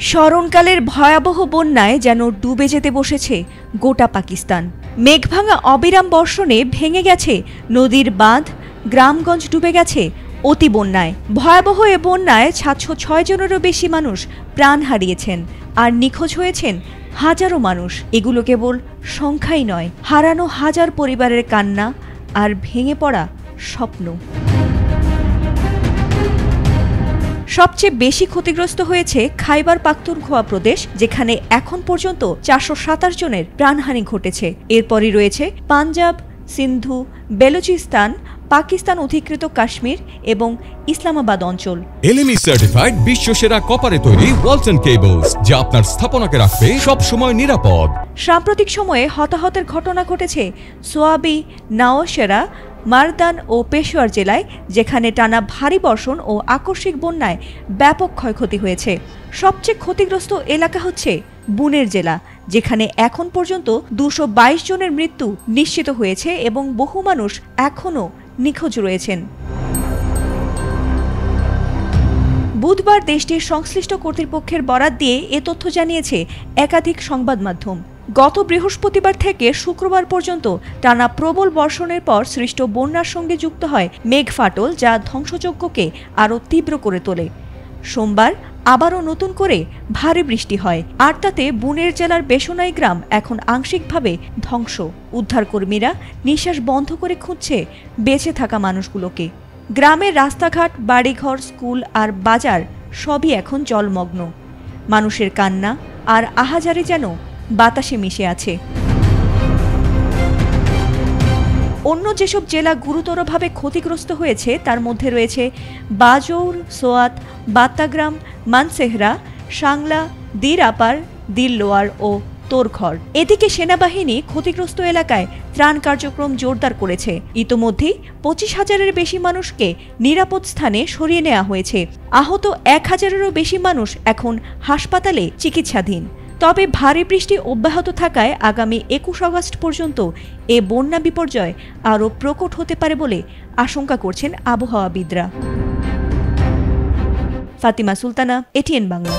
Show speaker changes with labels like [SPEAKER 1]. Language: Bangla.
[SPEAKER 1] স্মরণকালের ভয়াবহ বন্যায় যেন ডুবে যেতে বসেছে গোটা পাকিস্তান। মেঘভাঙা অবিরাম বর্ষণে ভেঙে গেছে নদীর বাঁধ, গ্রামগঞ্জ ডুবে গেছে অতি বন্যায়। ভয়াবহ এ বন্যায় ৭০৬ জনেরও বেশি মানুষ প্রাণ হারিয়েছেন আর নিখোঁজ হয়েছেন হাজারো মানুষ। এগুলো কেবল সংখ্যাই নয়, হারানো হাজার পরিবারের কান্না আর ভেঙে পড়া স্বপ্ন। সবচেয়ে বেশি ক্ষতিগ্রস্ত হয়েছে খাইবার পাখতুনখোয়া প্রদেশ, যেখানে এখন পর্যন্ত ৪২৭ জনের প্রাণহানি ঘটেছে। এরপরই রয়েছে পাঞ্জাব, সিন্ধু, বেলুচিস্তান, পাকিস্তান অধিকৃত কাশ্মীর এবং ইসলামাবাদ অঞ্চল।
[SPEAKER 2] এলএমই সার্টিফাইড বিশ্বসেরা কপারে তৈরি ওয়ালটন কেবলস, যা আপনার স্থাপনাকে রাখবে সব সময় নিরাপদ।
[SPEAKER 1] সাম্প্রতিক সময়ে হতাহতের ঘটনা ঘটেছে সোয়াবি, নওশেরা, মারদান ও পেশোয়ার জেলায়, যেখানে টানা ভারী বর্ষণ ও আকস্মিক বন্যায় ব্যাপক ক্ষয়ক্ষতি হয়েছে। সবচেয়ে ক্ষতিগ্রস্ত এলাকা হচ্ছে বুনের জেলা, যেখানে এখন পর্যন্ত ২২২ জনের মৃত্যু নিশ্চিত হয়েছে এবং বহু মানুষ এখনও নিখোঁজ রয়েছেন। বুধবার দেশটির সংশ্লিষ্ট কর্তৃপক্ষের বরাত দিয়ে এ তথ্য জানিয়েছে একাধিক সংবাদ মাধ্যম। গত বৃহস্পতিবার থেকে শুক্রবার পর্যন্ত টানা প্রবল বর্ষণের পর সৃষ্ট বন্যার সঙ্গে যুক্ত হয় মেঘফাটল, যা ধ্বংসযজ্ঞকে আরও তীব্র করে তোলে। সোমবার আবারও নতুন করে ভারী বৃষ্টি হয়, আর তাতে বুনের জেলার বেসনাই গ্রাম এখন আংশিকভাবে ধ্বংস। উদ্ধারকর্মীরা নিঃশ্বাস বন্ধ করে খুঁজছে বেঁচে থাকা মানুষগুলোকে। গ্রামের রাস্তাঘাট, বাড়িঘর, স্কুল আর বাজার সবই এখন জলমগ্ন। মানুষের কান্না আর আহাজারি যেন বাতাসে মিশে আছে। অন্য যেসব জেলা গুরুতরভাবে ক্ষতিগ্রস্ত হয়েছে তার মধ্যে রয়েছে বাজৌর, সোয়াত, বাত্তাগ্রাম, মানসেহরা, সাংলা, দির আপার, দিললোয়ার ও তোরঘর। এদিকে সেনাবাহিনী ক্ষতিগ্রস্ত এলাকায় ত্রাণ কার্যক্রম জোরদার করেছে। ইতোমধ্যেই ২৫,০০০-এর বেশি মানুষকে নিরাপদ স্থানে সরিয়ে নেওয়া হয়েছে। আহত ১,০০০-এরও বেশি মানুষ এখন হাসপাতালে চিকিৎসাধীন। তবে ভারী বৃষ্টি অব্যাহত থাকায় আগামী ২১ আগস্ট পর্যন্ত এ বন্যা বিপর্যয় আরও প্রকট হতে পারে বলে আশঙ্কা করছেন আবহাওয়াবিদরা। ফাতিমা সুলতানা, এটিএন বাংলা।